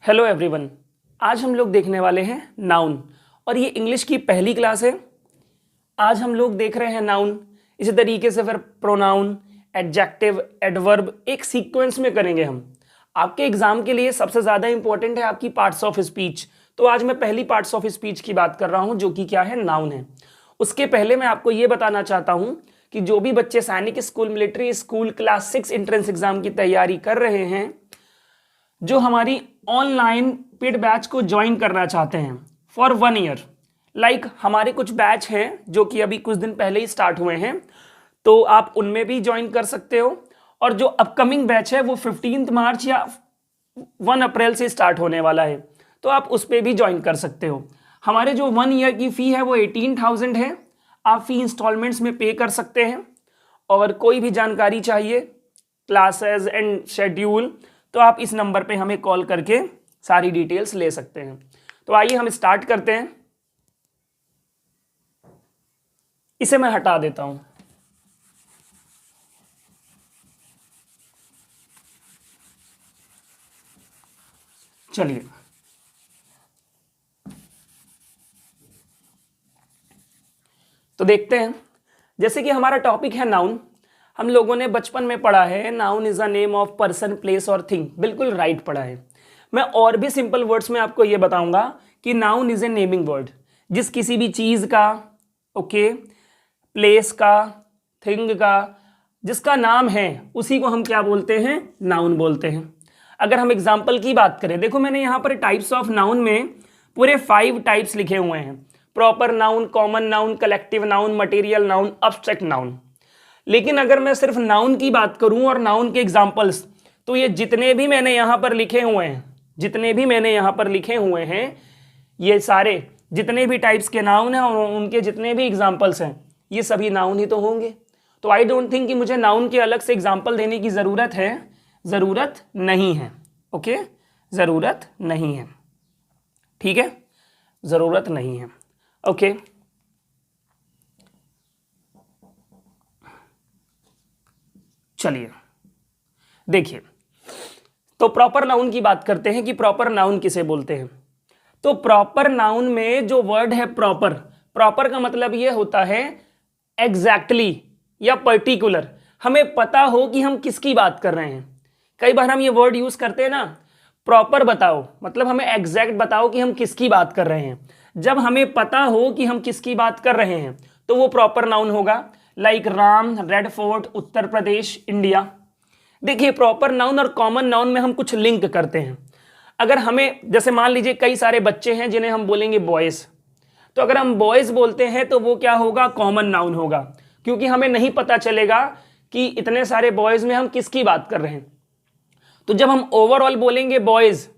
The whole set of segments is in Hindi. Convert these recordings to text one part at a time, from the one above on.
Hello everyone. आज हम लोग देखने वाले हैं नाउन और ये इंग्लिश की पहली क्लास है। आज हम लोग देख रहे हैं नाउन, इसी तरीके से फिर प्रोनाउन, एडजेक्टिव, एडवर्ब एक सीक्वेंस में करेंगे हम। आपके एग्जाम के लिए सबसे ज़्यादा इंपॉर्टेंट है आपकी पार्ट्स ऑफ स्पीच। तो आज मैं पहली पार्ट्स ऑफ स्पीच की बात कर रहा हूँ जो कि क्या है, नाउन है। उसके पहले मैं आपको ये बताना चाहता हूँ कि जो भी बच्चे सैनिक school military school class 6 entrance exam की तैयारी कर रहे हैं, जो हमारी ऑनलाइन पेड बैच को ज्वाइन करना चाहते हैं फॉर 1 ईयर, लाइक हमारे कुछ बैच हैं जो कि अभी कुछ दिन पहले ही स्टार्ट हुए हैं, तो आप उनमें भी ज्वाइन कर सकते हो। और जो अपकमिंग बैच है वो 15 मार्च या 1 अप्रैल से स्टार्ट होने वाला है, तो आप उस पर भी ज्वाइन कर सकते हो। हमारे जो 1 ईयर की फ़ी है वो 18,000 है। आप फ़ी इंस्टॉलमेंट्स में पे कर सकते हैं। और कोई भी जानकारी चाहिए, क्लासेस एंड शेड्यूल, तो आप इस नंबर पे हमें कॉल करके सारी डिटेल्स ले सकते हैं। तो आइए हम स्टार्ट करते हैं। इसे मैं हटा देता हूं। चलिए, तो देखते हैं। जैसे कि हमारा टॉपिक है नाउन, हम लोगों ने बचपन में पढ़ा है noun is a name of person, place और थिंग। बिल्कुल राइट पढ़ा है। मैं और भी सिंपल वर्ड्स में आपको यह बताऊंगा कि noun is a naming word. जिस किसी भी चीज का, ओके, प्लेस का, थिंग का, जिसका नाम है उसी को हम क्या बोलते हैं, नाउन बोलते हैं। अगर हम एग्जाम्पल की बात करें, देखो मैंने यहाँ पर टाइप्स ऑफ नाउन में पूरे 5 टाइप्स लिखे हुए हैं। Proper noun, common noun, collective noun, material noun, abstract noun. लेकिन अगर मैं सिर्फ नाउन की बात करूं और नाउन के एग्जाम्पल्स, तो ये जितने भी मैंने यहां पर लिखे हुए हैं, ये सारे जितने भी टाइप्स के नाउन हैं और उनके जितने भी एग्जाम्पल्स हैं, ये सभी नाउन ही तो होंगे। तो आई डोंट थिंक कि मुझे नाउन के अलग से एग्जाम्पल देने की ज़रूरत है। ज़रूरत नहीं है। ओके, ज़रूरत नहीं है। ठीक है, ज़रूरत नहीं है। ओके, चलिए देखिए, तो प्रॉपर नाउन की बात करते हैं कि प्रॉपर नाउन किसे बोलते हैं। तो प्रॉपर नाउन में जो वर्ड है प्रॉपर, प्रॉपर का मतलब यह होता है एग्जैक्टली या पर्टिकुलर, हमें पता हो कि हम किसकी बात कर रहे हैं। कई बार हम ये वर्ड यूज करते हैं ना, प्रॉपर बताओ, मतलब हमें एग्जैक्ट बताओ कि हम किसकी बात कर रहे हैं। जब हमें पता हो कि हम किसकी बात कर रहे हैं तो वो प्रॉपर नाउन होगा। Like Ram, red fort, Uttar Pradesh, India. देखिए, प्रॉपर नाउन और कॉमन नाउन में हम कुछ लिंक करते हैं। अगर हमें, जैसे मान लीजिए कई सारे बच्चे हैं जिन्हें हम बोलेंगे बॉयज, तो अगर हम बॉयज बोलते हैं तो वो क्या होगा, कॉमन नाउन होगा, क्योंकि हमें नहीं पता चलेगा कि इतने सारे बॉयज में हम किसकी बात कर रहे हैं। तो जब हम ओवरऑल बोलेंगे बॉयज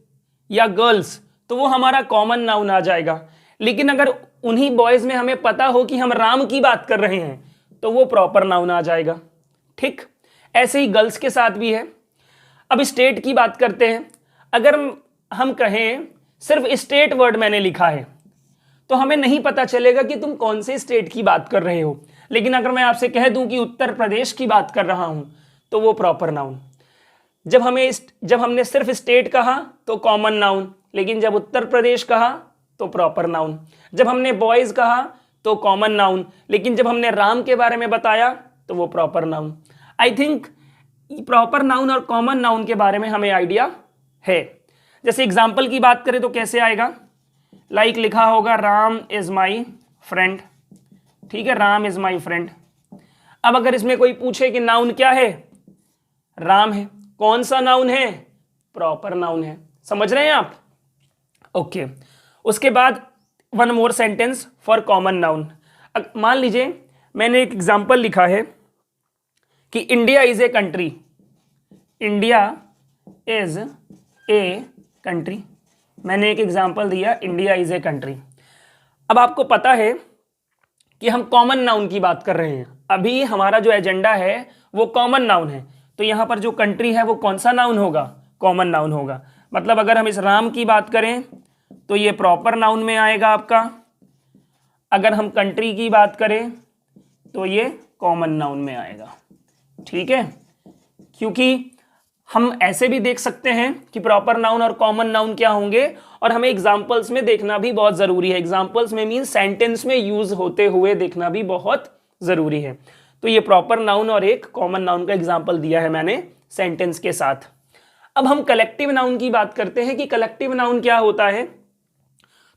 या गर्ल्स तो वो हमारा कॉमन नाउन आ जाएगा। लेकिन अगर उन्हीं बॉयज में हमें पता हो कि हम राम की बात कर रहे हैं तो वो प्रॉपर नाउन आ जाएगा। ठीक, ऐसे ही गर्ल्स के साथ भी है। अब स्टेट की बात करते हैं। अगर हम कहें सिर्फ स्टेट वर्ड मैंने लिखा है तो हमें नहीं पता चलेगा कि तुम कौन से स्टेट की बात कर रहे हो। लेकिन अगर मैं आपसे कह दूं कि उत्तर प्रदेश की बात कर रहा हूं तो वो प्रॉपर नाउन। जब हमने सिर्फ स्टेट कहा तो कॉमन नाउन, लेकिन जब उत्तर प्रदेश कहा तो प्रॉपर नाउन। जब हमने बॉयज कहा तो कॉमन नाउन, लेकिन जब हमने राम के बारे में बताया तो वो proper noun. I think proper noun और कॉमन नाउन के बारे में हमें आइडिया है। जैसे एग्जाम्पल की बात करें तो कैसे आएगा, लाइक लिखा होगा राम इज माई फ्रेंड। ठीक है, राम इज माई फ्रेंड। अब अगर इसमें कोई पूछे कि नाउन क्या है, राम है। कौन सा नाउन है, प्रॉपर नाउन है। समझ रहे हैं आप? ओके, उसके बाद one more sentence for common noun. मान लीजिए मैंने एक एग्जाम्पल लिखा है कि India is a country. India is a country. मैंने एक एग्जाम्पल दिया, इंडिया इज ए कंट्री। अब आपको पता है कि हम कॉमन नाउन की बात कर रहे हैं। अभी हमारा जो एजेंडा है वो कॉमन नाउन है, तो यहां पर जो कंट्री है वो कौन सा नाउन होगा, कॉमन नाउन होगा। मतलब अगर हम इस राम की बात करें तो ये प्रॉपर नाउन में आएगा आपका। अगर हम कंट्री की बात करें तो ये कॉमन नाउन में आएगा। ठीक है, क्योंकि हम ऐसे भी देख सकते हैं कि प्रॉपर नाउन और कॉमन नाउन क्या होंगे, और हमें एग्जाम्पल्स में देखना भी बहुत जरूरी है। एग्जाम्पल्स में मीन सेंटेंस में यूज होते हुए देखना भी बहुत जरूरी है। तो ये प्रॉपर नाउन और एक कॉमन नाउन का एग्जाम्पल दिया है मैंने सेंटेंस के साथ। अब हम कलेक्टिव नाउन की बात करते हैं कि कलेक्टिव नाउन क्या होता है।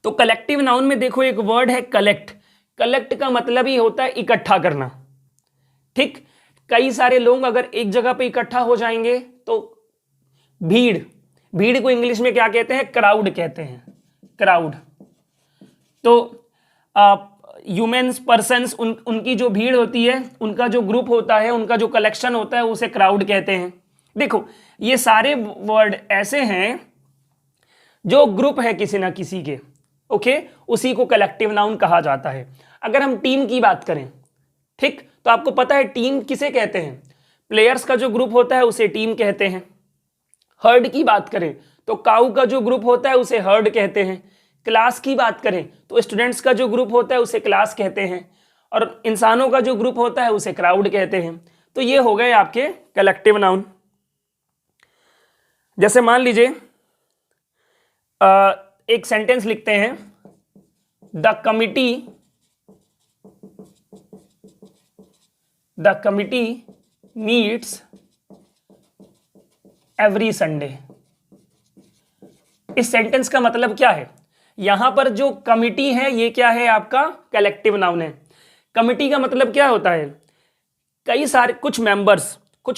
तो कलेक्टिव नाउन में देखो एक वर्ड है कलेक्ट। कलेक्ट का मतलब ही होता है इकट्ठा करना। ठीक, कई सारे लोग अगर एक जगह पे इकट्ठा हो जाएंगे तो भीड़, भीड़ को इंग्लिश में क्या कहते हैं, क्राउड कहते हैं, क्राउड। तो ह्यूमन्स, पर्सन्स, उनकी जो भीड़ होती है, उनका जो ग्रुप होता है, उनका जो कलेक्शन होता है, उसे क्राउड कहते हैं। देखो ये सारे वर्ड ऐसे हैं जो ग्रुप है किसी ना किसी के, ओके, उसी को कलेक्टिव नाउन कहा जाता है। अगर हम टीम की बात करें, ठीक, तो आपको पता है टीम किसे कहते हैं, प्लेयर्स का जो ग्रुप होता है उसे टीम कहते हैं। हर्ड की बात करें तो काऊ का जो ग्रुप होता है उसे हर्ड कहते हैं। क्लास की बात करें तो स्टूडेंट्स का जो ग्रुप होता है उसे क्लास कहते हैं, और इंसानों का जो ग्रुप होता है उसे क्राउड कहते हैं। तो ये हो गए आपके कलेक्टिव नाउन। जैसे मान लीजिए एक सेंटेंस लिखते हैं, the committee meets every Sunday. इस सेंटेंस का मतलब क्या है, यहां पर जो कमिटी है ये क्या है, आपका कलेक्टिव नाउन है। कमिटी का मतलब क्या होता है, कई सारे कुछ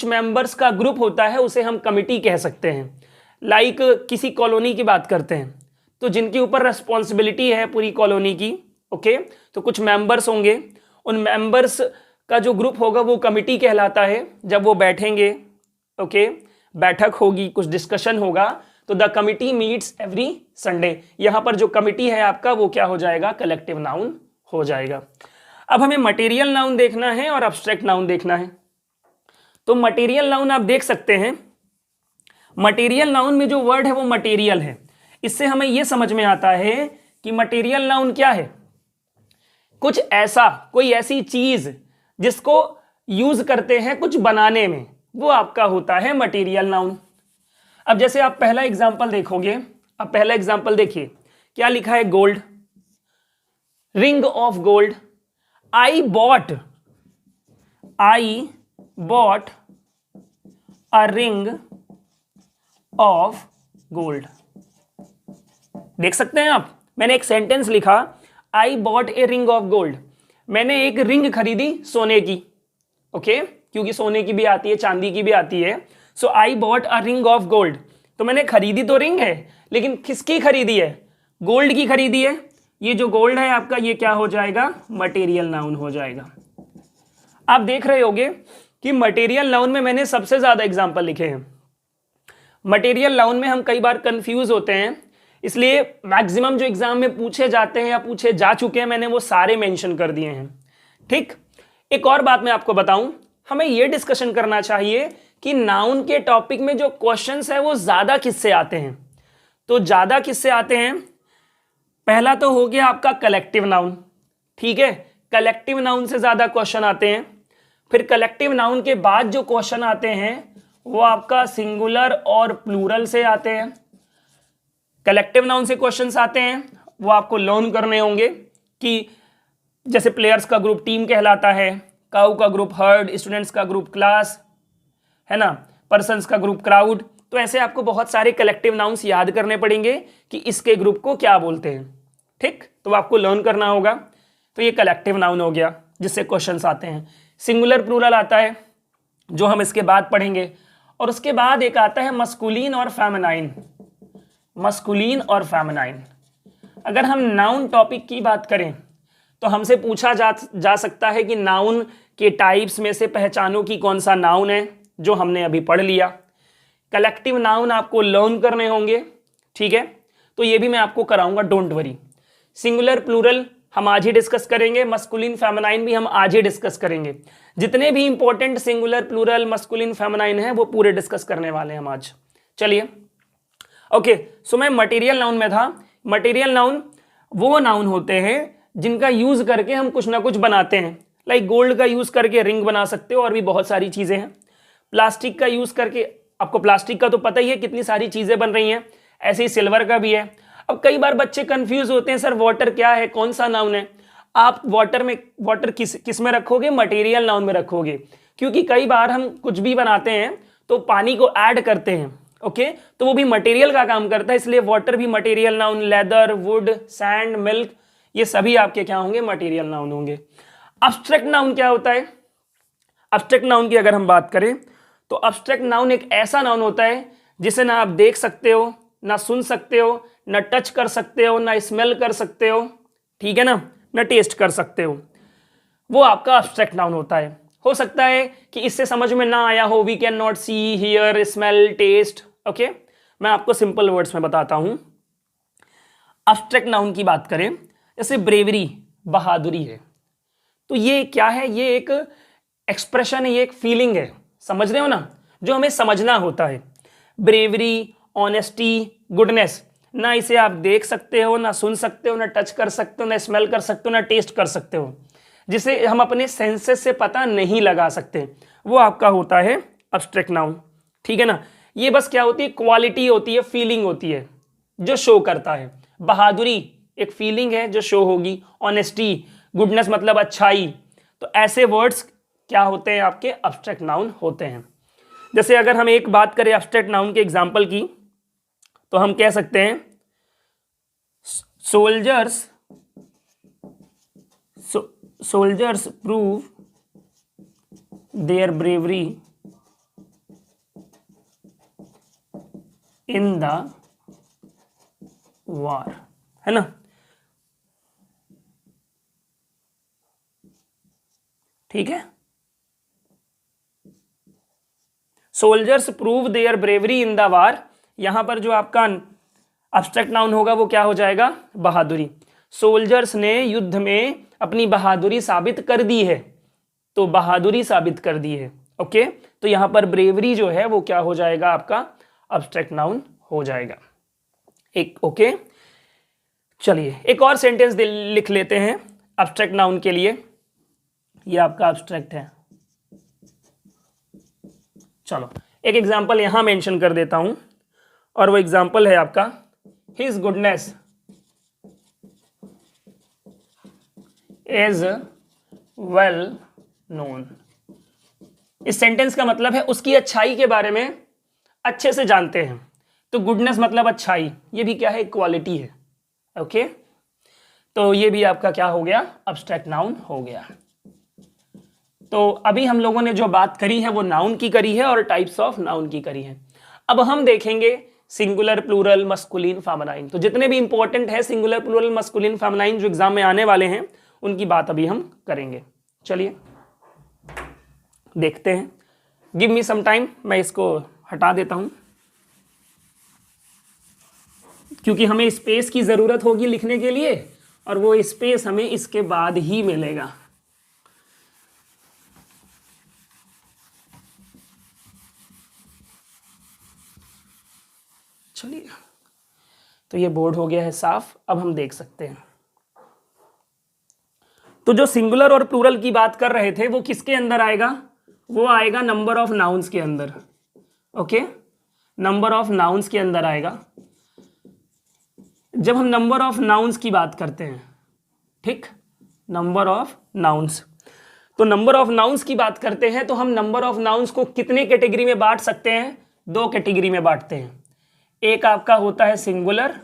मेंबर्स का ग्रुप होता है, उसे हम कमिटी कह सकते हैं। लाइक किसी कॉलोनी की बात करते हैं तो जिनके ऊपर रेस्पॉन्सिबिलिटी है पूरी कॉलोनी की, ओके, तो कुछ मेंबर्स होंगे, उन मेंबर्स का जो ग्रुप होगा वो कमिटी कहलाता है। जब वो बैठेंगे, ओके, बैठक होगी, कुछ डिस्कशन होगा, तो the committee meets every Sunday. यहां पर जो कमिटी है आपका वो क्या हो जाएगा, कलेक्टिव नाउन हो जाएगा। अब हमें मटेरियल नाउन देखना है और अब्स्ट्रैक्ट नाउन देखना है। तो मटेरियल नाउन आप देख सकते हैं, मटेरियल नाउन में जो वर्ड है वो मटेरियल है। इससे हमें यह समझ में आता है कि मटेरियल नाउन क्या है, कुछ ऐसा, कोई ऐसी चीज जिसको यूज करते हैं कुछ बनाने में, वो आपका होता है मटेरियल नाउन। अब जैसे आप पहला एग्जांपल देखोगे, अब पहला एग्जांपल देखिए क्या लिखा है, gold, ring of gold. I bought a ring of gold. देख सकते हैं आप, मैंने एक सेंटेंस लिखा, I bought a ring of gold. मैंने एक रिंग खरीदी सोने की, ओके, क्योंकि सोने की भी आती है, चांदी की भी आती है। So I bought a ring of gold. तो मैंने खरीदी तो रिंग है, लेकिन किसकी खरीदी है, गोल्ड की खरीदी है। ये जो गोल्ड है आपका, ये क्या हो जाएगा, मटेरियल नाउन हो जाएगा। आप देख रहे होगे कि मटेरियल नाउन में मैंने सबसे ज्यादा एग्जांपल लिखे हैं। मटेरियल नाउन में हम कई बार कंफ्यूज होते हैं, इसलिए मैक्सिमम जो एग्जाम में पूछे जाते हैं या पूछे जा चुके हैं मैंने वो सारे मेंशन कर दिए हैं। ठीक, एक और बात मैं आपको बताऊं, हमें यह डिस्कशन करना चाहिए कि नाउन के टॉपिक में जो क्वेश्चंस है वो ज्यादा किससे आते हैं। तो ज्यादा किससे आते हैं, पहला तो हो गया आपका कलेक्टिव नाउन, ठीक है, कलेक्टिव नाउन से ज्यादा क्वेश्चन आते हैं। फिर कलेक्टिव नाउन के बाद जो क्वेश्चन आते हैं वो आपका सिंगुलर और प्लूरल से आते हैं। कलेक्टिव नाउन से क्वेश्चंस आते हैं, वो आपको लर्न करने होंगे कि जैसे प्लेयर्स का ग्रुप टीम कहलाता है, काऊ का ग्रुप हर्ड, स्टूडेंट्स का ग्रुप क्लास, है ना, पर्सन्स का ग्रुप क्राउड। तो ऐसे आपको बहुत सारे कलेक्टिव नाउन्स याद करने पड़ेंगे कि इसके ग्रुप को क्या बोलते हैं। ठीक, तो आपको लर्न करना होगा। तो ये कलेक्टिव नाउन हो गया जिससे क्वेश्चंस आते हैं। सिंगुलर प्लूरल आता है जो हम इसके बाद पढ़ेंगे, और उसके बाद एक आता है मस्कुलिन और फेमिनाइन। मस्कुलिन और फेमिनाइन, अगर हम नाउन टॉपिक की बात करें तो हमसे पूछा जा सकता है कि नाउन के टाइप्स में से पहचानो कि कौन सा नाउन है, जो हमने अभी पढ़ लिया। कलेक्टिव नाउन आपको लर्न करने होंगे, ठीक है, तो ये भी मैं आपको कराऊंगा, डोंट वरी। सिंगुलर प्लूरल हम आज ही डिस्कस करेंगे, मस्कुलिन फेमिनाइन भी हम आज ही डिस्कस करेंगे। जितने भी important singular plural masculine feminine है वो पूरे डिस्कस करने वाले हैं हम आज। चलिए, ओके, सो मैं मटेरियल नाउन में था। मटेरियल नाउन वो नाउन होते हैं जिनका यूज करके हम कुछ ना कुछ बनाते हैं। लाइक गोल्ड का यूज करके रिंग बना सकते हो, और भी बहुत सारी चीजें हैं। प्लास्टिक का यूज करके आपको प्लास्टिक का तो पता ही है कितनी सारी चीजें बन रही हैं, ऐसे ही सिल्वर का भी है। अब कई बार बच्चे कंफ्यूज होते हैं, सर वाटर क्या है, कौन सा नाउन है। आप वाटर किस में रखोगे, मटेरियल नाउन में रखोगे, क्योंकि कई बार हम कुछ भी बनाते हैं तो पानी को ऐड करते हैं, ओके, तो वो भी मटेरियल का काम करता है, इसलिए वाटर भी material noun, leather, would, sand, milk, ये सभी आपके क्या होंगे, मटेरियल नाउन होंगे। अब्स्ट्रैक्ट नाउन क्या होता है? अब्स्ट्रैक्ट नाउन की अगर हम बात करें तो अब्स्ट्रैक्ट नाउन एक ऐसा नाउन होता है जिसे ना आप देख सकते हो, ना सुन सकते हो, ना टच कर सकते हो, ना स्मेल कर सकते हो, ठीक है ना टेस्ट कर सकते हो, वो आपका अब्स्ट्रैक्ट नाउन होता है। हो सकता है कि इससे समझ में ना आया हो, we can not see, hear, smell, taste, okay, मैं आपको सिंपल वर्ड्स में बताता हूं। अब्स्ट्रैक्ट नाउन की बात करें, जैसे ब्रेवरी, बहादुरी है, तो ये क्या है, ये एक एक्सप्रेशन है, ये एक फीलिंग है, समझ रहे हो ना, जो हमें समझना होता है। ब्रेवरी, ऑनेस्टी, गुडनेस, ना इसे आप देख सकते हो, ना सुन सकते हो, ना टच कर सकते हो, ना स्मेल कर सकते हो, ना टेस्ट कर सकते हो, जिसे हम अपने सेंसेस से पता नहीं लगा सकते, वो आपका होता है अब्स्ट्रैक्ट नाउन, ठीक है ना। ये बस क्या होती है, क्वालिटी होती है, फीलिंग होती है जो शो करता है। बहादुरी एक फीलिंग है जो शो होगी, ऑनेस्टी, गुडनेस मतलब अच्छाई, तो ऐसे वर्ड्स क्या होते हैं, आपके अब्स्ट्रैक्ट नाउन होते हैं। जैसे अगर हम एक बात करें अब्स्ट्रैक्ट नाउन के एग्जाम्पल की, तो हम कह सकते हैं soldiers prove there bravery in the war, है ना, ठीक है। Soldiers prove there bravery in the war, यहां पर जो आपका अब्स्ट्रैक्ट नाउन होगा वो क्या हो जाएगा, बहादुरी। सोल्जर्स ने युद्ध में अपनी बहादुरी साबित कर दी है, तो बहादुरी साबित कर दी है, ओके, तो यहां पर ब्रेवरी जो है वो क्या हो जाएगा, आपका अब्स्ट्रैक्ट नाउन हो जाएगा, एक, ओके। चलिए एक और सेंटेंस लिख लेते हैं अब्स्ट्रैक्ट नाउन के लिए, ये आपका अब्स्ट्रैक्ट है। चलो एक एग्जाम्पल यहां मेंशन कर देता हूं, और वो एग्जाम्पल है आपका his goodness is well known. इस सेंटेंस का मतलब है उसकी अच्छाई के बारे में अच्छे से जानते हैं, तो गुडनेस मतलब अच्छाई, ये भी क्या है, क्वालिटी है, ओके, तो ये भी आपका क्या हो गया, अब्स्ट्रैक्ट नाउन हो गया। तो अभी हम लोगों ने जो बात करी है वो नाउन की करी है और टाइप्स ऑफ नाउन की करी है। अब हम देखेंगे सिंगुलर, प्लूरल, मस्कुलिन, फेमिनाइन, तो जितने भी इंपॉर्टेंट है सिंगुलर, प्लूरल, मस्कुलिन, फेमिनाइन जो एग्जाम में आने वाले हैं उनकी बात अभी हम करेंगे। चलिए देखते हैं, गिव मी सम टाइम, मैं इसको हटा देता हूं क्योंकि हमें स्पेस की जरूरत होगी लिखने के लिए, और वो स्पेस हमें इसके बाद ही मिलेगा। चलिए, तो ये बोर्ड हो गया है साफ, अब हम देख सकते हैं। तो जो सिंगुलर और प्लूरल की बात कर रहे थे वो किसके अंदर आएगा, वो आएगा नंबर ऑफ नाउन्स के अंदर, ओके, नंबर ऑफ नाउन्स के अंदर आएगा। जब हम नंबर ऑफ नाउन्स की बात करते हैं, ठीक, नंबर ऑफ नाउन्स, तो नंबर ऑफ नाउन्स की बात करते हैं तो हम नंबर ऑफ नाउन्स को कितने कैटेगरी में बांट सकते हैं, दो कैटेगरी में बांटते हैं, एक आपका होता है सिंगुलर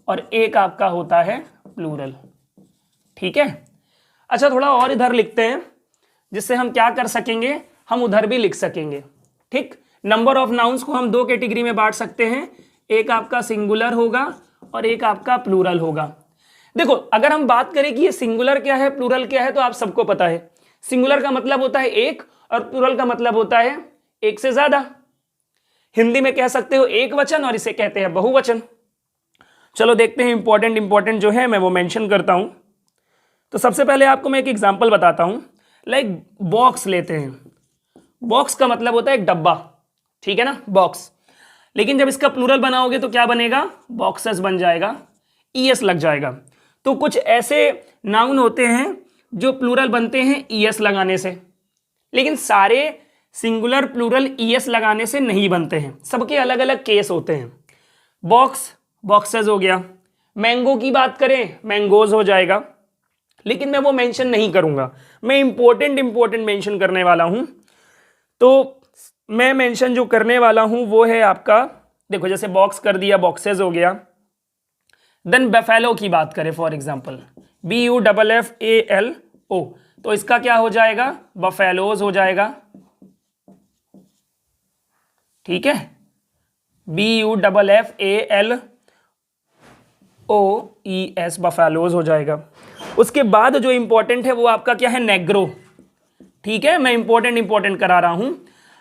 और एक आपका होता है प्लूरल, ठीक है। अच्छा थोड़ा और इधर लिखते हैं जिससे हम क्या कर सकेंगे, हम उधर भी लिख सकेंगे, ठीक। नंबर ऑफ नाउन्स को हम दो कैटेगरी में बांट सकते हैं, एक आपका सिंगुलर होगा और एक आपका प्लूरल होगा। देखो अगर हम बात करें कि ये सिंगुलर क्या है, प्लूरल क्या है, तो आप सबको पता है सिंगुलर का मतलब होता है एक और प्लूरल का मतलब होता है एक से ज्यादा। हिंदी में कह सकते हो एक वचन और इसे कहते हैं बहुवचन। चलो देखते हैं इंपॉर्टेंट जो है मैं वो मेंशन करता हूं। तो सबसे पहले आपको मैं एक एग्जांपल बताता हूं, लाइक बॉक्स लेते हैं, बॉक्स का मतलब होता है एक डब्बा, ठीक है ना, बॉक्स, लेकिन जब इसका प्लूरल बनाओगे तो क्या बनेगा, बॉक्सेस बन जाएगा, ईएस लग जाएगा। तो कुछ ऐसे नाउन होते हैं जो प्लूरल बनते हैं ईएस लगाने से, लेकिन सारे सिंगुलर प्लूरल ईएस लगाने से नहीं बनते हैं, सबके अलग अलग केस होते हैं। बॉक्स, बॉक्सेस हो गया। मैंगो की बात करें, मैंगोज हो जाएगा, लेकिन मैं वो मेंशन नहीं करूंगा, मैं इंपॉर्टेंट मेंशन करने वाला हूं। तो मैं मेंशन जो करने वाला हूं वो है आपका, देखो जैसे बॉक्स कर दिया, बॉक्सेस हो गया। देन बफेलो की बात करें फॉर एग्जांपल, BUFFALO, तो इसका क्या हो जाएगा, बफेलोज हो जाएगा। ठीक है, BUFFALOES, बफेलोज हो जाएगा। उसके बाद जो इंपॉर्टेंट है वो आपका क्या है, नेग्रो। ठीक है, मैं इंपॉर्टेंट करा रहा हूं।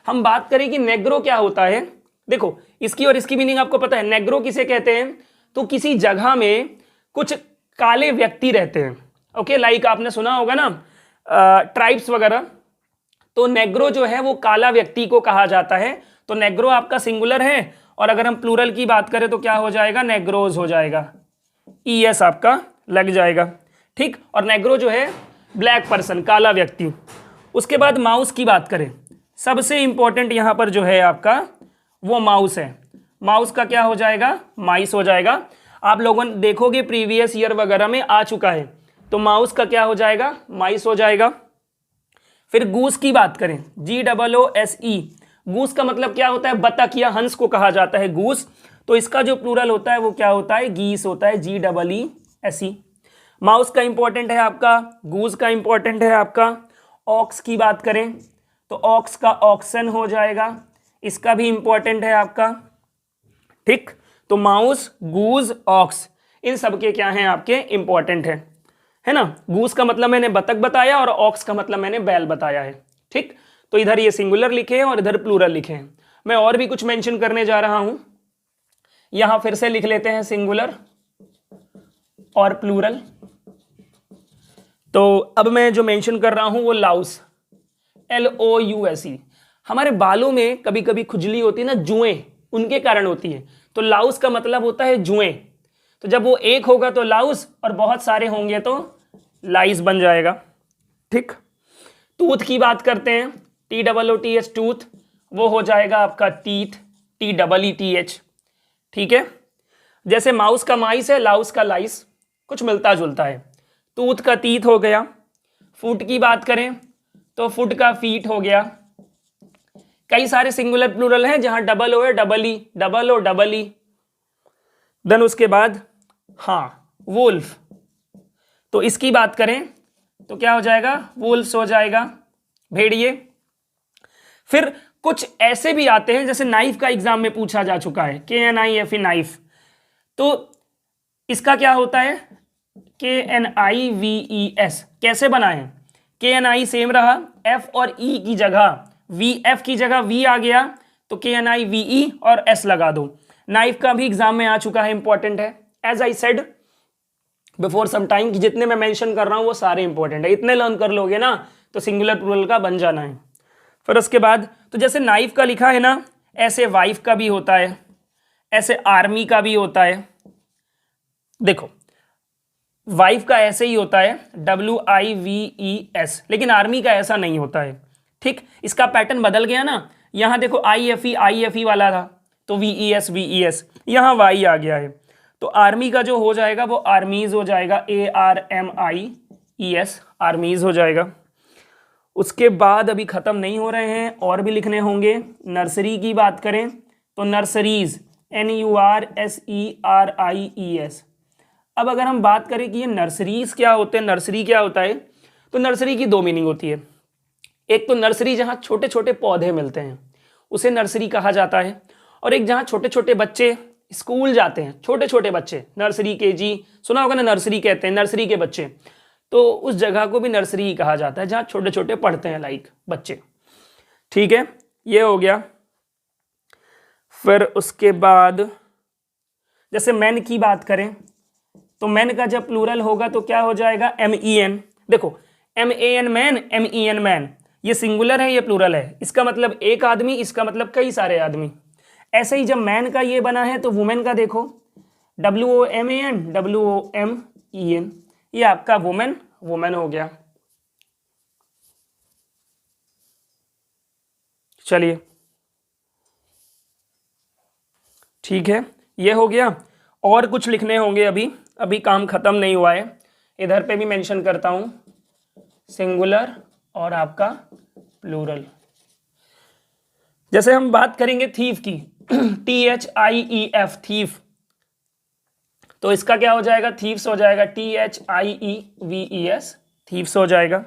हम बात करें कि नेग्रो क्या होता है। देखो इसकी और इसकी मीनिंग आपको पता है। नेग्रो किसे कहते हैं, तो किसी जगह में कुछ काले व्यक्ति रहते हैं। ओके, लाइक आपने सुना होगा ना ट्राइब्स वगैरह, तो नेग्रो जो है वो काला व्यक्ति को कहा जाता है। तो नेग्रो आपका सिंगुलर है, और अगर हम प्लूरल की बात करें तो क्या हो जाएगा, नेग्रोज हो जाएगा, ईएस आपका लग जाएगा। ठीक, और नेग्रो जो है ब्लैक पर्सन, काला व्यक्ति। उसके बाद माउस की बात करें, सबसे इंपॉर्टेंट यहां पर जो है आपका वो माउस है। माउस का क्या हो जाएगा, माइस हो जाएगा। आप लोगों ने देखोगे प्रीवियस ईयर वगैरह में आ चुका है, तो माउस का क्या हो जाएगा, माइस हो जाएगा। फिर गूस की बात करें, GOOSE, गूस का मतलब क्या होता है, बतख या हंस को कहा जाता है गूस। तो इसका जो प्लूरल होता है वो क्या होता है, गीस होता है, GEESE। माउस का इंपॉर्टेंट है आपका, गूस का इंपॉर्टेंट है आपका। ऑक्स की बात करें तो ऑक्स का ऑक्सन हो जाएगा, इसका भी इंपॉर्टेंट है आपका। ठीक, तो माउस, गूज, ऑक्स, इन सब के क्या हैं आपके, इंपॉर्टेंट है ना। गूस का मतलब मैंने बतख बताया और ऑक्स का मतलब मैंने बैल बताया है। ठीक, तो इधर ये सिंगुलर लिखे हैं और इधर प्लूरल लिखे हैं। मैं और भी कुछ मेंशन करने जा रहा हूं, यहां फिर से लिख लेते हैं सिंगुलर और प्लूरल। तो अब मैं जो मेंशन कर रहा हूं वो लाउस, LOUSE। हमारे बालों में कभी कभी खुजली होती है ना, जुएं, उनके कारण होती है। तो लाउस का मतलब होता है जुएं। तो जब वो एक होगा तो लाउस, और बहुत सारे होंगे तो लाइस बन जाएगा। ठीक, टूथ की बात करते हैं, TOOTH, टूथ, वो हो जाएगा आपका टीथ, TEETH। ठीक है, जैसे माउस का माइस है, लाउस का लाइस, कुछ मिलता जुलता है। टूथ का टीथ हो गया। फुट की बात करें तो फुट का फीट हो गया। कई सारे सिंगुलर प्लूरल हैं जहां डबल ओ है, double O, double E. Then उसके बाद हाँ, वुल्फ, तो इसकी बात करें तो क्या हो जाएगा, वुल्फ्स हो जाएगा, भेड़िए। फिर कुछ ऐसे भी आते हैं, जैसे नाइफ का एग्जाम में पूछा जा चुका है, KNIFE, नाइफ। तो इसका क्या होता है, KNIVES, कैसे बनाएं, KNI सेम रहा, F और E की जगह VF की जगह V आ गया, तो KNIVE और S लगा दो। नाइफ का भी एग्जाम में आ चुका है, इंपॉर्टेंट है। As I said before some time कि जितने मैं मेंशन कर रहा हूं वो सारे इंपॉर्टेंट है, इतने लर्न कर लोगे ना तो सिंगुलर प्लूरल का बन जाना है। फिर उसके बाद तो जैसे नाइफ का लिखा है ना, ऐसे वाइफ का भी होता है, ऐसे आर्मी का भी होता है। देखो वाइफ का ऐसे ही होता है, WIVES, लेकिन आर्मी का ऐसा नहीं होता है। ठीक, इसका पैटर्न बदल गया ना, यहां देखो IFE वाला था तो VES, यहां वाई आ गया है। तो आर्मी का जो हो जाएगा वो आर्मीज हो जाएगा, ARMIES, आर्मीज हो जाएगा। उसके बाद अभी खत्म नहीं हो रहे हैं, और भी लिखने होंगे। नर्सरी की बात करें तो नर्सरीज, NURSERIES। अब अगर हम बात करें कि ये नर्सरीज क्या होते हैं, नर्सरी क्या होता है, तो नर्सरी की दो मीनिंग होती है। एक तो नर्सरी जहां छोटे छोटे पौधे मिलते हैं उसे नर्सरी कहा जाता है, और एक जहां छोटे छोटे बच्चे स्कूल जाते हैं, छोटे छोटे बच्चे, नर्सरी KG सुना होगा ना, नर्सरी कहते हैं नर्सरी के बच्चे, तो उस जगह को भी नर्सरी ही कहा जाता है जहां छोटे छोटे पढ़ते हैं, लाइक बच्चे। ठीक है, ये हो गया। फिर उसके बाद जैसे मैन की बात करें तो मैन का जब प्लूरल होगा तो क्या हो जाएगा, MEN। देखो MAN मैन, MEN मैन, ये सिंगुलर है, ये प्लूरल है, इसका मतलब एक आदमी, इसका मतलब कई सारे आदमी। ऐसे ही जब मैन का ये बना है तो वुमेन का देखो, WOMAN, WOMEN, ये आपका वुमेन हो गया। चलिए ठीक है, ये हो गया। और कुछ लिखने होंगे, अभी अभी काम खत्म नहीं हुआ है। इधर पे भी मेंशन करता हूं, सिंगुलर और आपका प्लूरल। जैसे हम बात करेंगे थीफ की, THIEF, थीफ, तो इसका क्या हो जाएगा, थीव्स हो जाएगा, THIEVES, थीव्स हो जाएगा।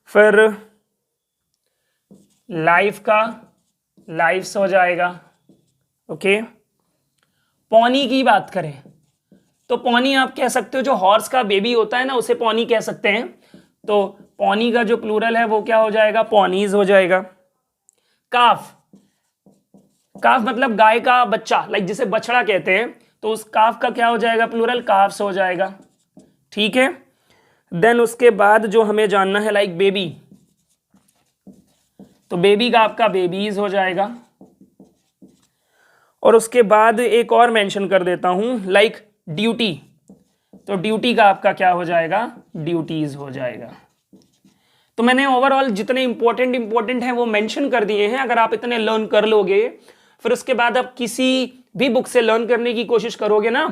फिर लाइफ का लाइफ्स हो जाएगा। ओके, पॉनी की बात करें तो पॉनी आप कह सकते हो, जो हॉर्स का बेबी होता है ना उसे पॉनी कह सकते हैं। तो पॉनी का जो प्लूरल है वो क्या हो जाएगा, पॉनीज हो जाएगा। काफ, काफ मतलब गाय का बच्चा, लाइक जिसे बछड़ा कहते हैं, तो उस काफ का क्या हो जाएगा प्लूरल, काफ्स हो जाएगा। ठीक है, देन उसके बाद जो हमें जानना है लाइक बेबी, तो बेबी का आपका बेबीज हो जाएगा। और उसके बाद एक और मेंशन कर देता हूं लाइक ड्यूटी, तो ड्यूटी का आपका क्या हो जाएगा, ड्यूटीज हो जाएगा। तो मैंने ओवरऑल जितने इंपॉर्टेंट हैं वो मेंशन कर दिए हैं। अगर आप इतने लर्न कर लोगे, फिर उसके बाद आप किसी भी बुक से लर्न करने की कोशिश करोगे ना,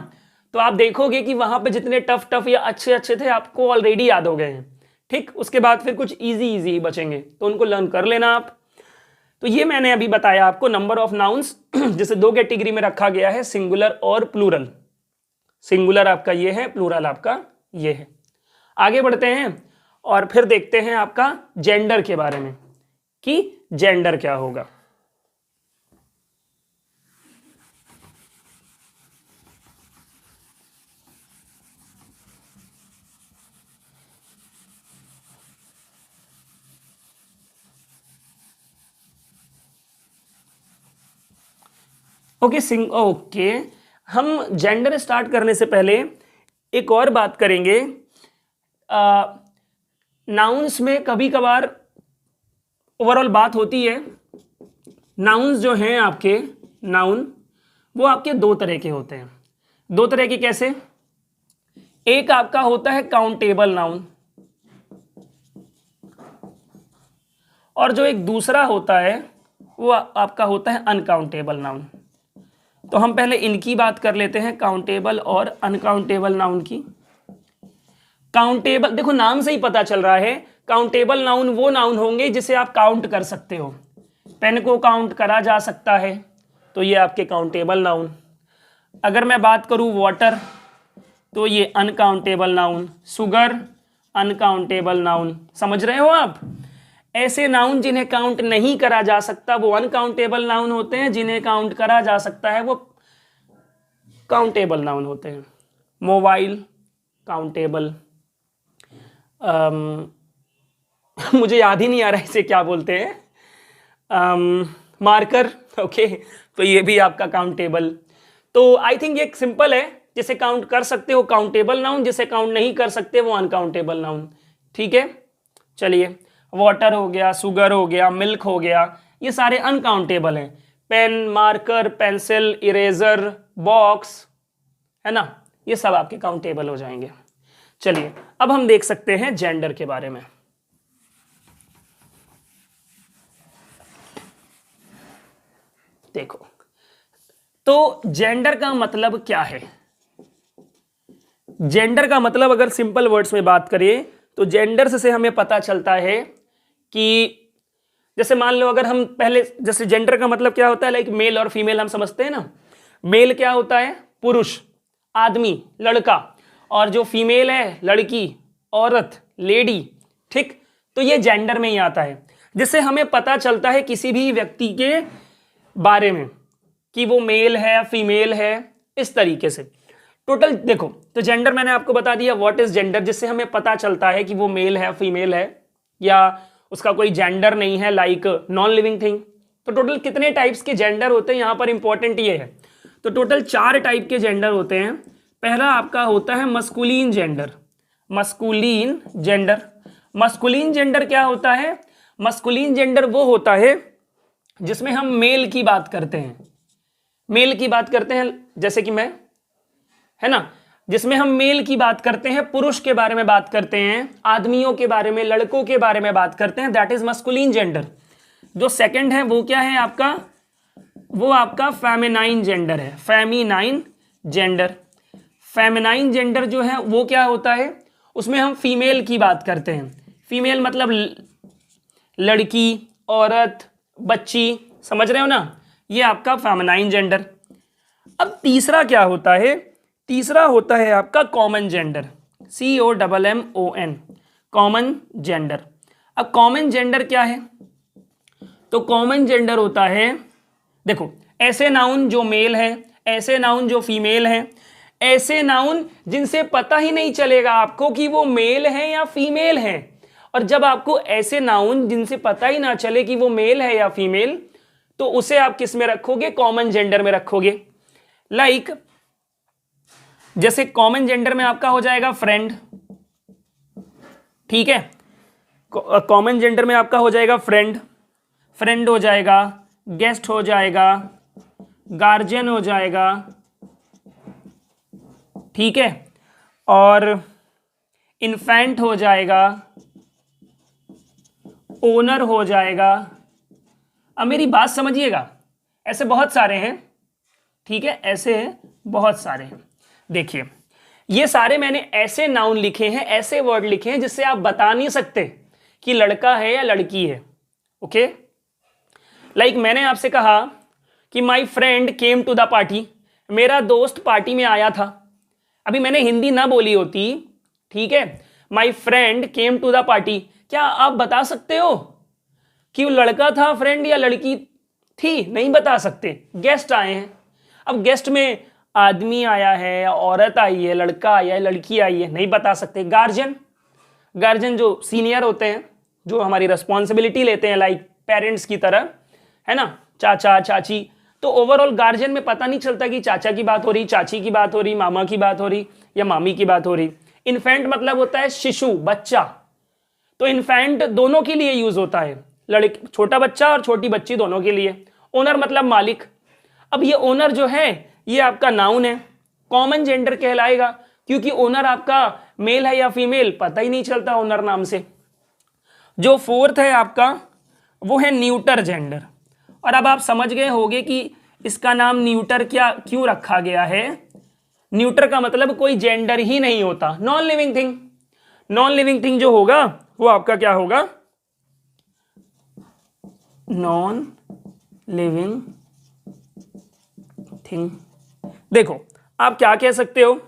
तो आप देखोगे कि वहां पे जितने टफ या अच्छे थे आपको ऑलरेडी याद हो गए हैं। ठीक, उसके बाद फिर कुछ इजी ही बचेंगे, तो उनको लर्न कर लेना आप। तो ये मैंने अभी बताया आपको नंबर ऑफ नाउन्स, जिसे दो कैटेगरी में रखा गया है, सिंगुलर और प्लूरल। सिंगुलर आपका ये है, प्लूरल आपका ये है। आगे बढ़ते हैं और फिर देखते हैं आपका जेंडर के बारे में कि जेंडर क्या होगा। ओके, हम जेंडर स्टार्ट करने से पहले एक और बात करेंगे। नाउन्स में कभी कभार ओवरऑल बात होती है। नाउन्स जो हैं आपके, नाउन वो आपके दो तरह के होते हैं। दो तरह के कैसे, एक आपका होता है काउंटेबल नाउन, और जो एक दूसरा होता है वो आपका होता है अनकाउंटेबल नाउन। तो हम पहले इनकी बात कर लेते हैं, काउंटेबल और अनकाउंटेबल नाउन की। काउंटेबल, देखो नाम से ही पता चल रहा है, काउंटेबल नाउन वो नाउन होंगे जिसे आप काउंट कर सकते हो। पेन को काउंट करा जा सकता है, तो ये आपके काउंटेबल नाउन। अगर मैं बात करूं वाटर, तो ये uncountable noun. Sugar, uncountable noun. समझ रहे हो आप? ऐसे नाउन जिन्हें काउंट नहीं करा जा सकता वो अनकाउंटेबल नाउन होते हैं, जिन्हें काउंट करा जा सकता है वो काउंटेबल नाउन होते हैं। मोबाइल काउंटेबल, मुझे याद ही नहीं आ रहा इसे क्या बोलते हैं, मार्कर। ओके, तो ये भी आपका काउंटेबल। तो आई थिंक ये सिंपल है, जिसे काउंट कर सकते हो काउंटेबल नाउन, जिसे काउंट नहीं कर सकते वो अनकाउंटेबल नाउन। ठीक है, चलिए, वाटर हो गया, शुगर हो गया, मिल्क हो गया, ये सारे अनकाउंटेबल हैं। Pen, marker, pencil, eraser, box, है ना, ये सब आपके काउंटेबल हो जाएंगे। चलिए, अब हम देख सकते हैं जेंडर के बारे में। देखो, तो जेंडर का मतलब क्या है? जेंडर का मतलब अगर सिंपल वर्ड्स में बात करें तो जेंडर से हमें पता चलता है कि जैसे मान लो, अगर हम पहले, जैसे जेंडर का मतलब क्या होता है, लाइक मेल और फीमेल हम समझते हैं ना। मेल क्या होता है, पुरुष, आदमी, लड़का, और जो फीमेल है लड़की, औरत, लेडी। ठीक, तो ये जेंडर में ही आता है, जिससे हमें पता चलता है किसी भी व्यक्ति के बारे में कि वो मेल है, फीमेल है, इस तरीके से। टोटल देखो, तो जेंडर मैंने आपको बता दिया, व्हाट इज जेंडर, जिससे हमें पता चलता है कि वो मेल है, फीमेल है, या उसका कोई जेंडर नहीं है, लाइक नॉन लिविंग थिंग। तो टोटल कितने टाइप्स के जेंडर होते हैं, यहां पर इंपॉर्टेंट ये है। तो टोटल 4 टाइप के जेंडर होते हैं। पहला आपका होता है masculine gender. Masculine gender, masculine gender क्या होता है? मस्कुलिन जेंडर वो होता है जिसमें हम मेल की बात करते हैं। मेल की बात करते हैं, जैसे कि मैं, है ना, जिसमें हम मेल की बात करते हैं, पुरुष के बारे में बात करते हैं, आदमियों के बारे में, लड़कों के बारे में बात करते हैं, दैट इज मस्कुलिन जेंडर। जो सेकंड है वो क्या है आपका, वो आपका फेमिनाइन जेंडर है, फेमिनाइन जेंडर। फेमिनाइन जेंडर जो है वो क्या होता है, उसमें हम फीमेल की बात करते हैं। फीमेल मतलब लड़की, औरत, बच्ची, समझ रहे हो ना, ये आपका फेमिनाइन जेंडर। अब तीसरा क्या होता है, तीसरा होता है आपका common gender, COMMON, common gender. अब कॉमन जेंडर क्या है, तो कॉमन जेंडर होता है, देखो ऐसे नाउन जो मेल है, ऐसे नाउन जो फीमेल है, ऐसे नाउन जिनसे पता ही नहीं चलेगा आपको कि वो मेल है या फीमेल है। और जब आपको ऐसे नाउन जिनसे पता ही ना चले कि वो मेल है या फीमेल, तो उसे आप किस में रखोगे, कॉमन जेंडर में रखोगे। लाइक जैसे कॉमन जेंडर में आपका हो जाएगा फ्रेंड, ठीक है, कॉमन जेंडर में आपका हो जाएगा फ्रेंड, फ्रेंड हो जाएगा, गेस्ट हो जाएगा, गार्जियन हो जाएगा, ठीक है, और इन्फेंट हो जाएगा, ओनर हो जाएगा। अब मेरी बात समझिएगा, ऐसे बहुत सारे हैं, ठीक है, ऐसे बहुत सारे हैं। देखिए ये सारे मैंने ऐसे नाउन लिखे हैं, ऐसे वर्ड लिखे हैं जिससे आप बता नहीं सकते कि लड़का है या लड़की है। ओके, लाइक मैंने आपसे कहा कि my friend came to the party, मेरा दोस्त पार्टी में आया था। अभी मैंने हिंदी ना बोली होती, ठीक है, my friend came to the party, क्या आप बता सकते हो कि वो लड़का था फ्रेंड या लड़की थी? नहीं बता सकते। गेस्ट आए हैं, अब गेस्ट में आदमी आया है, औरत आई है, लड़का आया है, लड़की आई है, नहीं बता सकते। गार्जियन, गार्जियन जो सीनियर होते हैं, जो हमारी रिस्पॉन्सिबिलिटी लेते हैं, लाइक पेरेंट्स की तरह, है ना, चाचा चाची, तो ओवरऑल गार्जियन में पता नहीं चलता कि चाचा की बात हो रही, चाची की बात हो रही, मामा की बात हो रही या मामी की बात हो रही। इन्फेंट मतलब होता है शिशु, बच्चा, तो इन्फेंट दोनों के लिए यूज होता है, लड़की, छोटा बच्चा और छोटी बच्ची दोनों के लिए। ओनर मतलब मालिक। अब ये ओनर जो है ये आपका नाउन है, कॉमन जेंडर कहलाएगा, क्योंकि ओनर आपका मेल है या फीमेल पता ही नहीं चलता ओनर नाम से। जो फोर्थ है आपका वो है न्यूटर जेंडर। और अब आप समझ गए होंगे कि इसका नाम न्यूटर क्या क्यों रखा गया है। न्यूटर का मतलब कोई जेंडर ही नहीं होता, non living thing. Non living thing जो होगा वो आपका क्या होगा, नॉन लिविंग थिंग। देखो आप क्या कह सकते हो,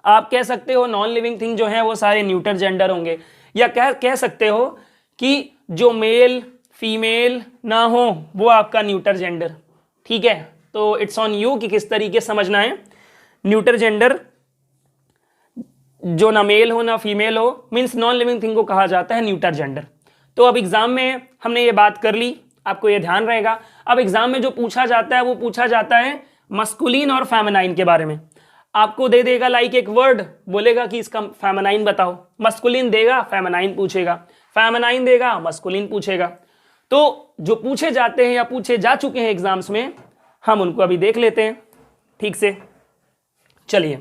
आप कह सकते हो नॉन लिविंग थिंग जो है वो सारे न्यूटर जेंडर होंगे, या कह सकते हो कि जो मेल फीमेल ना हो वो आपका न्यूटर जेंडर, ठीक है। तो इट्स ऑन यू कि किस तरीके समझना है। न्यूटर जेंडर जो ना मेल हो ना फीमेल हो, मीन्स नॉन लिविंग थिंग को कहा जाता है न्यूटर जेंडर। तो अब एग्जाम में हमने ये बात कर ली, आपको ये ध्यान रहेगा। अब एग्जाम में जो पूछा जाता है वो पूछा जाता है मस्कुलिन और फेमिनाइन के बारे में। आपको दे देगा लाइक एक वर्ड, बोलेगा कि इसका फेमिनाइन बताओ, मस्कुलिन देगा फेमिनाइन पूछेगा, फेमिनाइन देगा मस्कुलिन पूछेगा। तो जो पूछे जाते हैं या पूछे जा चुके हैं एग्जाम्स में, हम उनको अभी देख लेते हैं ठीक से। चलिए,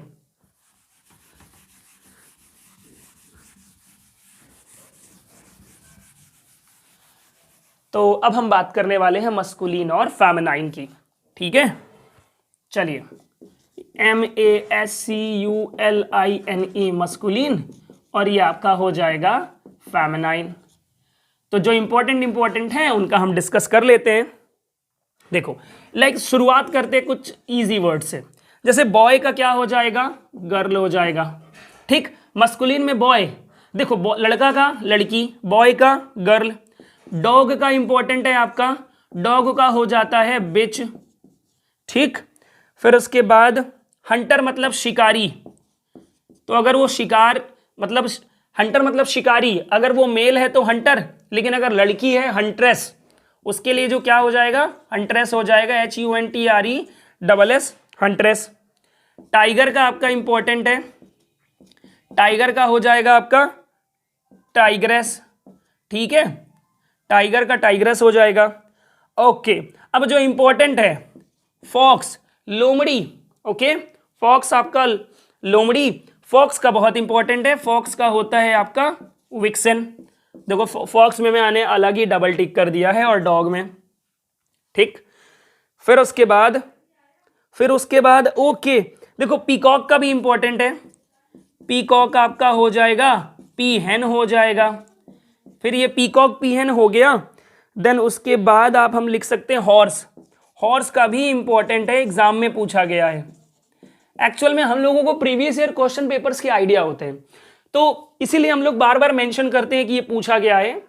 तो अब हम बात करने वाले हैं मस्कुलिन और फेमिनाइन की, ठीक है। चलिए, MASCULINE मस्कुलिन, और ये आपका हो जाएगा फेमिनाइन। तो जो इंपॉर्टेंट हैं उनका हम डिस्कस कर लेते हैं। देखो लाइक शुरुआत करते हैं कुछ इजी वर्ड से, जैसे बॉय का क्या हो जाएगा, गर्ल हो जाएगा, ठीक। मस्कुलिन में बॉय, देखो लड़का का लड़की, बॉय का गर्ल। डॉग का इंपॉर्टेंट है आपका, डॉग का हो जाता है बिच, ठीक। फिर उसके बाद हंटर मतलब शिकारी, तो अगर वो शिकार मतलब हंटर मतलब शिकारी, अगर वो मेल है तो हंटर, लेकिन अगर लड़की है हंट्रेस, उसके लिए जो क्या हो जाएगा, हंट्रेस हो जाएगा, HUNTRESS, हंट्रेस। टाइगर का आपका इंपॉर्टेंट है, टाइगर का हो जाएगा आपका टाइग्रेस, ठीक है, टाइगर का टाइग्रेस हो जाएगा। ओके, अब जो इंपॉर्टेंट है फॉक्स, लोमड़ी, ओके, फॉक्स आपका लोमड़ी, फॉक्स का बहुत इंपॉर्टेंट है, फॉक्स का होता है आपका विक्सन, देखो फॉक्स में मैंने अलग ही डबल टिक कर दिया है और डॉग में, ठीक। फिर उसके बाद ओके, देखो पीकॉक का भी इंपॉर्टेंट है। पीकॉक आपका हो जाएगा पीहेन हो जाएगा। फिर ये पीकॉक पीहेन हो गया। देन उसके बाद आप हम लिख सकते हैं हॉर्स। हॉर्स का भी इंपॉर्टेंट है, एग्जाम में पूछा गया है। एक्चुअल में हम लोगों को प्रीवियस ईयर क्वेश्चन पेपर्स के आइडिया होते हैं, तो इसीलिए हम लोग बार बार मेंशन करते हैं कि ये पूछा गया है।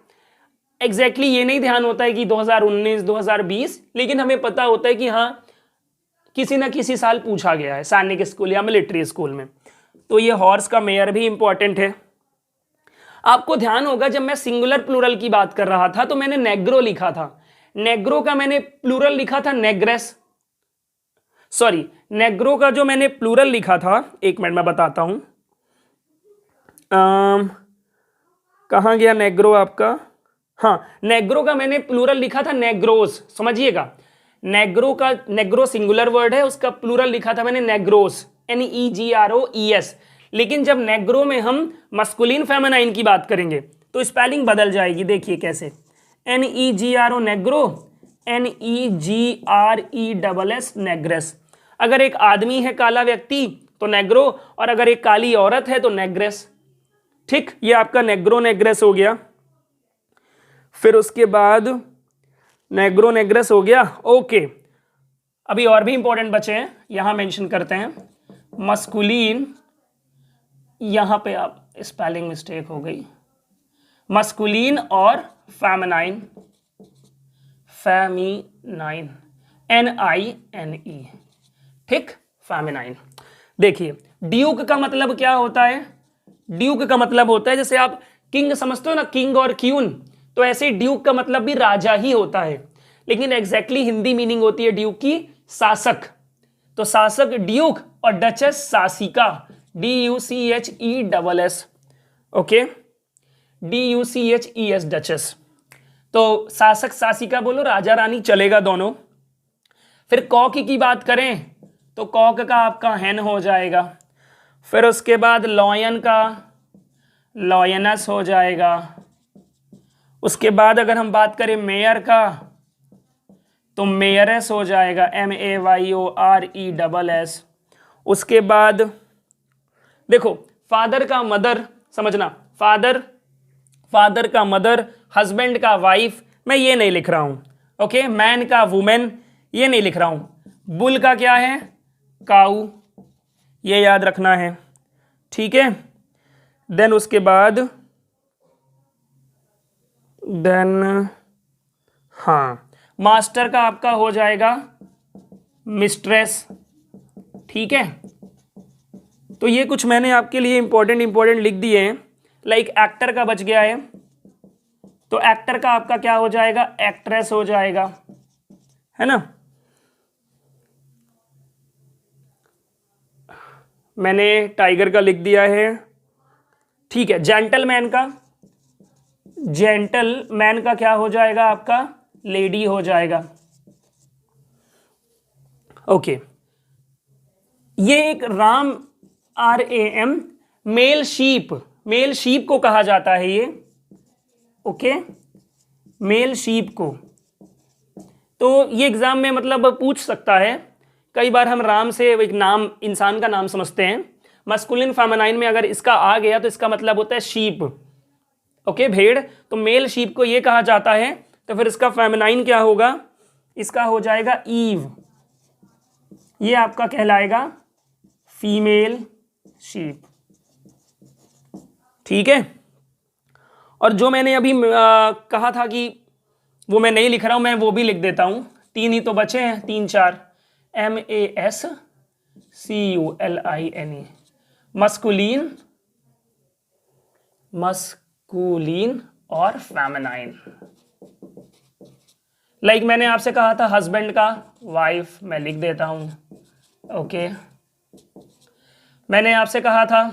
एग्जैक्टली ये नहीं ध्यान होता है कि 2019 2020, लेकिन हमें पता होता है कि हाँ किसी ना किसी साल पूछा गया है सैनिक स्कूल या मिलिट्री स्कूल में। तो ये हॉर्स का मेयर भी इंपॉर्टेंट है। आपको ध्यान होगा जब मैं सिंगुलर प्लूरल की बात कर रहा था तो मैंने नेग्रो लिखा था। नेग्रो का मैंने प्लूरल लिखा था नेग्रेस। सॉरी, नेग्रो का जो मैंने प्लूरल लिखा था, एक मिनट मैं बताता हूं। कहां गया नेग्रो आपका? हाँ, नेग्रो का मैंने प्लूरल लिखा था नेग्रोस। समझिएगा, नेग्रो सिंगुलर वर्ड है, उसका प्लूरल लिखा था मैंने नेग्रोस, NEGROES। लेकिन जब नेग्रो में हम मस्कुलिन फेमिनाइन की बात करेंगे तो स्पेलिंग बदल जाएगी। देखिए कैसे, NEGRO नेग्रो, NEGRESS नेग्रेस। अगर एक आदमी है काला व्यक्ति तो नेग्रो, और अगर एक काली औरत है तो नेग्रेस। ठीक, ये आपका नेग्रो नेग्रेस हो गया। फिर उसके बाद नेग्रो नेग्रेस हो गया। ओके, अभी और भी इंपॉर्टेंट बचे हैं, यहां मेंशन करते हैं। मस्कुलिन, यहां पे आप स्पेलिंग मिस्टेक हो गई, मस्कुलिन और फेमिनाइन, फेमिनाइन NINE, ठीक, फेमिनाइन। देखिए ड्यूक का मतलब क्या होता है? ड्यूक का मतलब होता है, जैसे आप किंग समझते हो ना, किंग और क्यून, तो ऐसे ड्यूक का मतलब भी राजा ही होता है, लेकिन एग्जैक्टली हिंदी मीनिंग होती है ड्यूक की शासक। तो शासक ड्यूक और डचेस शासिका, DUCHESS। Okay, DUCHES duchess. तो शासक शासिका बोलो, राजा रानी चलेगा दोनों। फिर कॉक की बात करें तो कॉक का आपका हैन हो जाएगा। फिर उसके बाद लॉयन का लॉयनस हो जाएगा। उसके बाद अगर हम बात करें मेयर का तो मेयरस हो जाएगा, MAYORESS। उसके बाद देखो फादर का मदर, समझना, फादर का मदर, हस्बैंड का वाइफ, मैं ये नहीं लिख रहा हूं। ओके, मैन का वुमेन, ये नहीं लिख रहा हूं। बुल का क्या है? काऊ, ये याद रखना है, ठीक है। देन उसके बाद हाँ, मास्टर का आपका हो जाएगा मिस्ट्रेस, ठीक है। तो ये कुछ मैंने आपके लिए इंपॉर्टेंट लिख दिए हैं। लाइक एक्टर का बच गया है, तो एक्टर का आपका क्या हो जाएगा? एक्ट्रेस हो जाएगा, है ना। मैंने टाइगर का लिख दिया है, ठीक है। जेंटलमैन का क्या हो जाएगा? आपका लेडी हो जाएगा। ओके, ये एक RAM मेल शीप को कहा जाता है ये। ओके, मेल शीप को, तो ये एग्जाम में मतलब पूछ सकता है। कई बार हम राम से एक नाम, इंसान का नाम समझते हैं। मस्कुलिन फेमिनाइन में अगर इसका आ गया तो इसका मतलब होता है शीप। ओके, भेड़। तो मेल शीप को ये कहा जाता है, तो फिर इसका फेमिनाइन क्या होगा? इसका हो जाएगा ईव। ये आपका कहलाएगा फीमेल शीप, ठीक है। और जो मैंने अभी कहा था कि वो मैं नहीं लिख रहा हूं, मैं वो भी लिख देता हूं। 3 ही तो बचे हैं, 3 4, MASCULINE, मस्कुलिन और फेमिनाइन। लाइक मैंने आपसे कहा था हस्बैंड का वाइफ, मैं लिख देता हूं। ओके, मैंने आपसे कहा था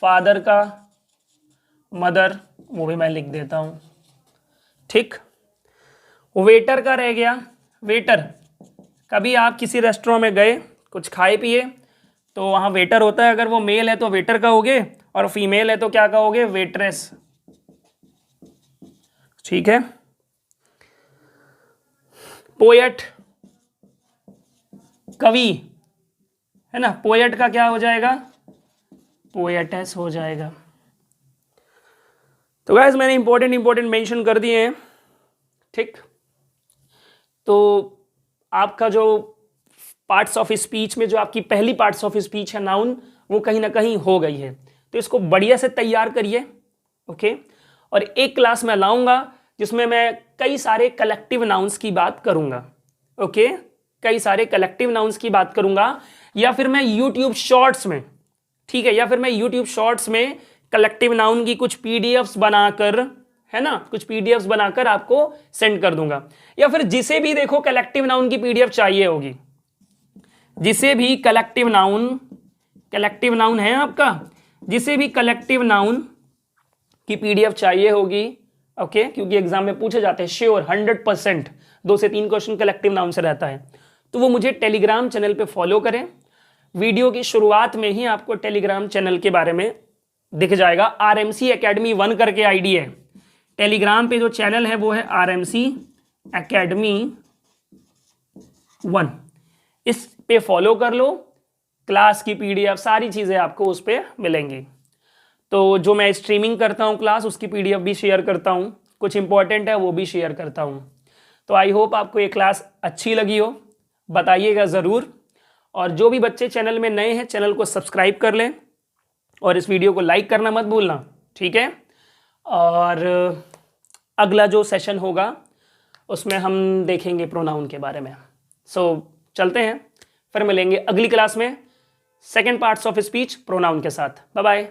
फादर का मदर, वो भी मैं लिख देता हूं, ठीक। वेटर का रह गया। वेटर, कभी आप किसी रेस्टोरेंट में गए, कुछ खाए पिए, तो वहाँ वेटर होता है। अगर वो मेल है तो वेटर कहोगे, और फीमेल है तो क्या कहोगे? वेट्रेस। ठीक है। पोएट, कवि, है ना, पोएट का क्या हो जाएगा, पोएटेस हो जाएगा। तो गाइस मैंने इंपॉर्टेंट मेंशन कर दिए हैं, ठीक। तो आपका जो पार्ट्स ऑफ स्पीच में जो आपकी पहली पार्ट्स ऑफ स्पीच है नाउन, वो कहीं ना कहीं हो गई है। तो इसको बढ़िया से तैयार करिए, ओके। और एक क्लास में लाऊंगा जिसमें मैं कई सारे कलेक्टिव नाउन्स की बात करूंगा, ओके, कई सारे कलेक्टिव नाउन्स की बात करूंगा। या फिर मैं यूट्यूब शॉर्ट्स में, ठीक है, या फिर मैं यूट्यूब शॉर्ट्स में कलेक्टिव नाउन की कुछ पीडीएफ्स बनाकर, है ना, कुछ पीडीएफ्स बनाकर आपको सेंड कर दूंगा। या फिर जिसे भी देखो कलेक्टिव नाउन की पीडीएफ चाहिए होगी, जिसे भी कलेक्टिव नाउन है आपका, जिसे भी कलेक्टिव नाउन की पीडीएफ चाहिए होगी, ओके, क्योंकि एग्जाम में पूछे जाते हैं श्योर 100%, 2 से 3 क्वेश्चन कलेक्टिव नाउन से रहता है। तो वो मुझे टेलीग्राम चैनल पे फॉलो करें। वीडियो की शुरुआत में ही आपको टेलीग्राम चैनल के बारे में दिख जाएगा। RMC Academy 1 करके आईडी है टेलीग्राम पे, जो चैनल है वो है RMC Academy 1। इस पे फॉलो कर लो, क्लास की पीडीएफ सारी चीज़ें आपको उस पर मिलेंगी। तो जो मैं स्ट्रीमिंग करता हूँ क्लास, उसकी पीडीएफ भी शेयर करता हूँ, कुछ इंपॉर्टेंट है वो भी शेयर करता हूँ। तो आई होप आपको ये क्लास अच्छी लगी हो, बताइएगा ज़रूर। और जो भी बच्चे चैनल में नए हैं, चैनल को सब्सक्राइब कर लें और इस वीडियो को लाइक करना मत भूलना, ठीक है। और अगला जो सेशन होगा उसमें हम देखेंगे प्रोनाउन के बारे में। सो चलते हैं, फिर मिलेंगे अगली क्लास में second parts of speech pronoun के साथ। Bye bye.